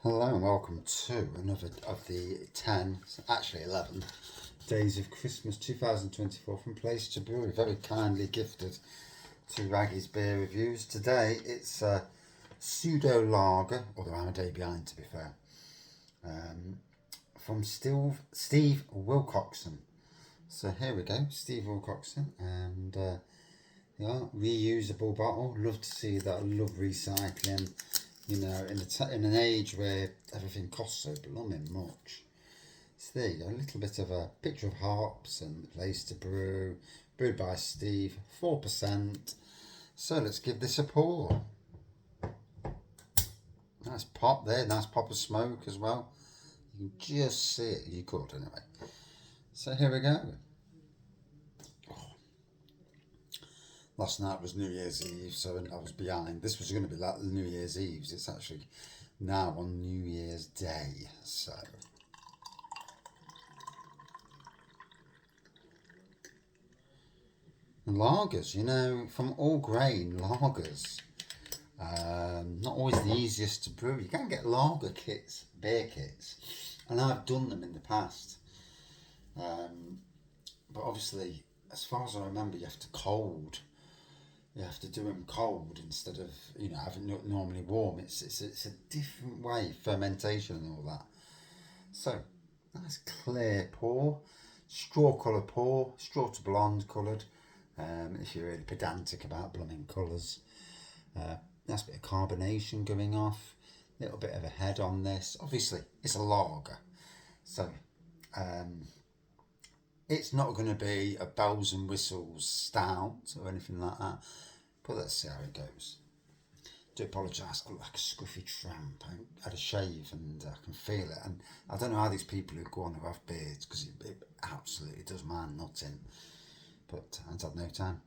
Hello and welcome to another of the 10, actually 11, days of Christmas 2024 from Place to Brew. Very kindly gifted to Raggy's Beer Reviews. Today it's a Pseudo Lager, although I'm a day behind to be fair, from Steve Wilcoxon. So here we go, Steve Wilcoxon, and yeah, reusable bottle. Love to see that. I love recycling. You know, in an age where everything costs so blooming much. So there you go, a little bit of a picture of hops and the place to brew. Brewed by Steve, 4%. So let's give this a pour. Nice pop there, nice pop of smoke as well. You can just see it, you could anyway. So here we go. Last night was New Year's Eve, so I was behind. This was going to be like New Year's Eve's. It's actually now on New Year's Day, so. And lagers, you know, from all grain lagers. Not always the easiest to brew. You can get lager kits, beer kits, and I've done them in the past. But obviously, as far as I remember, you have to do them cold instead of, you know, having it normally warm. It's a different way, fermentation and all that. So, nice clear pour, straw colour pour, straw to blonde coloured, if you're really pedantic about blooming colours. Nice bit of carbonation going off, little bit of a head on this. Obviously, it's a lager, so it's not going to be a bells and whistles stout or anything like that, but let's see how it goes. Do apologise, I look like a scruffy tramp. I had a shave and I can feel it, and I don't know how these people who go on who have beards, because it absolutely does my nut in, but I've had no time.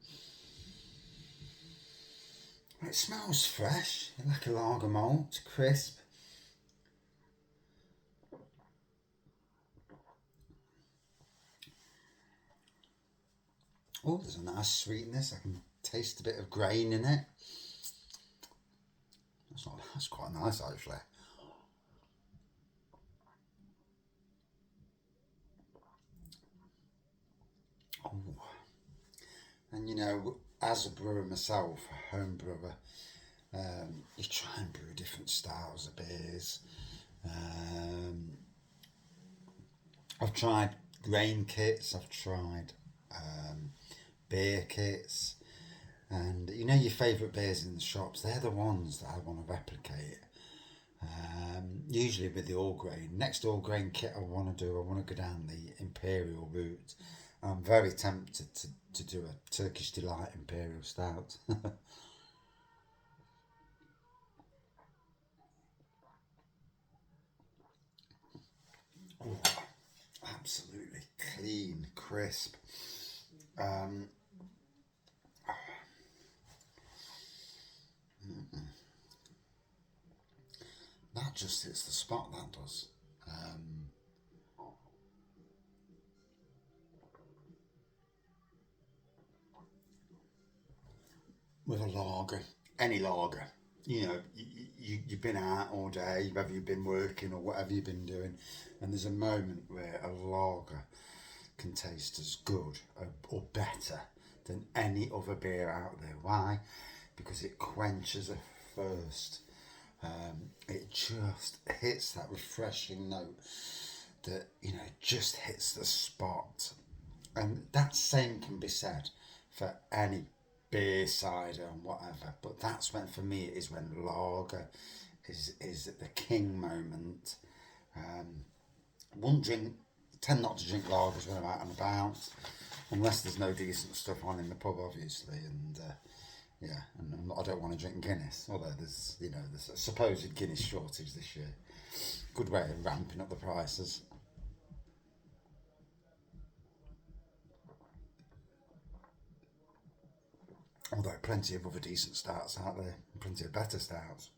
It smells fresh, like a lager malt, crisp. Oh, there's a nice sweetness. I can taste a bit of grain in it. That's quite nice actually. Oh. And you know, as a brewer myself, a home brewer, you try and brew different styles of beers. I've tried grain kits, I've tried beer kits, and you know your favourite beers in the shops, they're the ones that I want to replicate. Usually with the all grain. Next all grain kit I want to go down the Imperial route. I'm very tempted to do a Turkish Delight Imperial Stout. Oh, absolutely clean, crisp. That just hits the spot, that does. With a lager, any lager, you know, you've been out all day, whether you've been working or whatever you've been doing, and there's a moment where a lager can taste as good or better than any other beer out there. Why? Because it quenches a thirst. It just hits that refreshing note that, you know, just hits the spot. And that same can be said for any beer, cider, and whatever. But that's when, for me, is when lager is at the king moment. Wouldn't drink, tend not to drink lagers when I'm out and about, unless there's no decent stuff on in the pub, obviously. And yeah, and I don't want to drink Guinness, although there's, you know, there's a supposed Guinness shortage this year. Good way of ramping up the prices. Although plenty of other decent stouts out there, plenty of better stouts.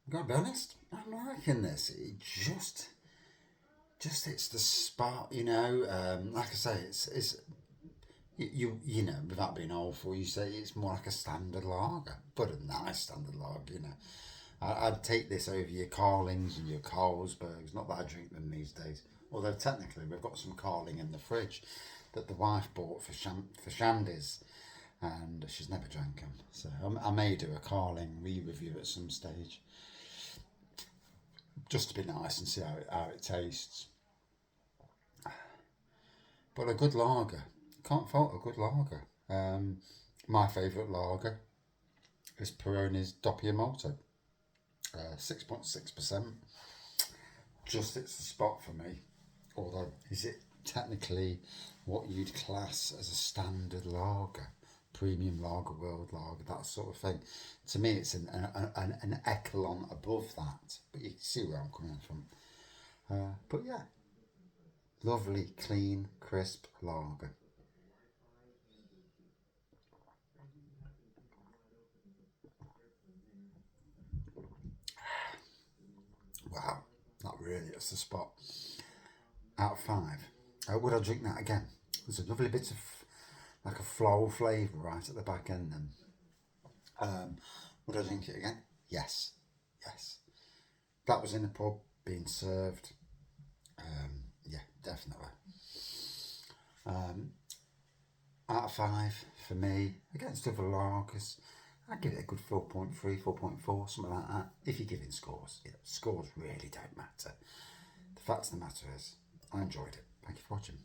Gotta be honest, I'm liking this. It just hits the spot, you know. Like I say, it's You know, without being awful, you say it's more like a standard lager, but a nice standard lager, you know. I'd take this over your Carlings and your Carlsbergs. Not that I drink them these days. Although technically we've got some Carling in the fridge that the wife bought for Shandy's, and she's never drank them. So I may do a Carling re-review at some stage, just to be nice and see how it tastes. But a good lager, can't fault a good lager. My favourite lager is Peroni's Doppio Malto, 6.6%. Just hits the spot for me. Although, is it technically what you'd class as a standard lager? Premium lager, world lager, that sort of thing. To me, it's an echelon above that. But you can see where I'm coming from. But yeah, lovely, clean, crisp lager. Wow, that really hits the spot. Out of 5. Would I drink that again? There's a lovely bit of like a floral flavour right at the back end then. Would I drink it again? Yes. Yes. That was in a pub being served. Yeah, definitely. Um, Out of 5 for me, against other lagers, I'd give it a good 4.3, 4.4, something like that. If you're giving scores, yeah, scores really don't matter. The fact of the matter is, I enjoyed it. Thank you for watching.